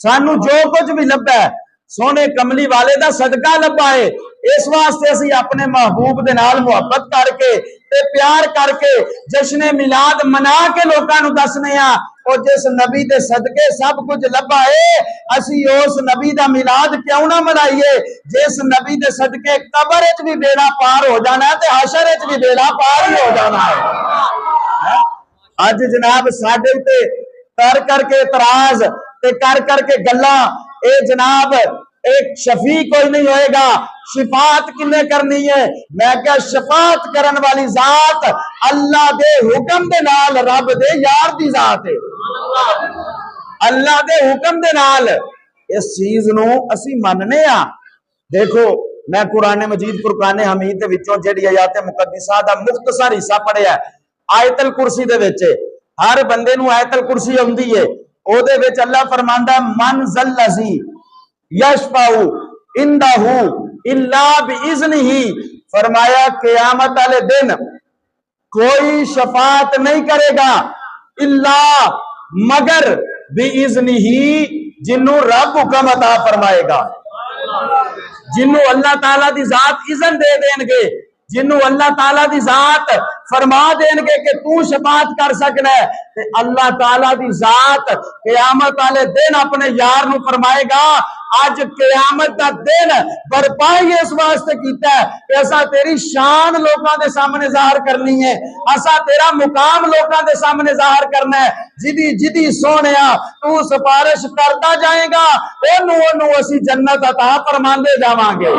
सानू जो कुछ भी लभा है सोने कमली वाले दा सदका लभा है। इस वास्ते असी अपने महबूब दे नाल मुहब्बत करके ते प्यार करके जश्ने मिलाद मना के लोकां नू दसने आ और जिस नबी दे सदके सब कुछ लभा है असी उस नबी दा मिलाद क्यों ना मनाइए जिस नबी दे सदके कब्र विच भी बेड़ा पार हो जाना है ते हशर विच भी बेड़ा पार ही हो जाना है। अज जनाब साडे ते कर करके इतराज ते कर करके गल्लां ए जनाब एक शफी कोई नहीं होएगा, शिफात किन्ने करनी है? मैं क्या शफात करन वाली जात अल्लाह दे हुक्म दे नाल रब दे यार दी जात है। अल्लाह दे हुक्म दे नाल इस चीज नू असी मनने आ। देखो मैं कुरान मजीद फुरकान हमीद दे विचों जेहड़ी आयत मुकद्दसा दा मुख्तसर हिस्सा पढ़िया आयतल कुर्सी दे विच हर बंदे नू आयतल कुर्सी आउंदी है ओदे विच अल्लाह फरमांदा मन ज़ल्लज़ी यशफाउ इंदहू इल्ला बिइज़्निही। फरमाया क़यामत वाले दिन कोई शफात नहीं करेगा इल्ला मगर बिइज़्निही जिन्नू रब हुक्म अता फरमाएगा, जिन्नू अल्लाह ताला दी जात इज़न दे देंगे, जिन्नू अल्लाह ताला दी जात फरमा देंगे कि तू शफात कर सकना है ते अल्लाह ताला दी जात क़यामत वाले दिन अपने यार नू फरमाएगा आज क़यामत दा दिन बर्पा ही इस वास्ते कीता है कि असा तेरी शान लोकां दे सामने जाहिर करनी है, असा तेरा मुकाम लोकां दे सामने जाहिर करना है। जिदी जिदी सोहणिया तू सिफारिश करता जाएगा ओनू ओनू असी जन्नत अता फरमांदे जावांगे।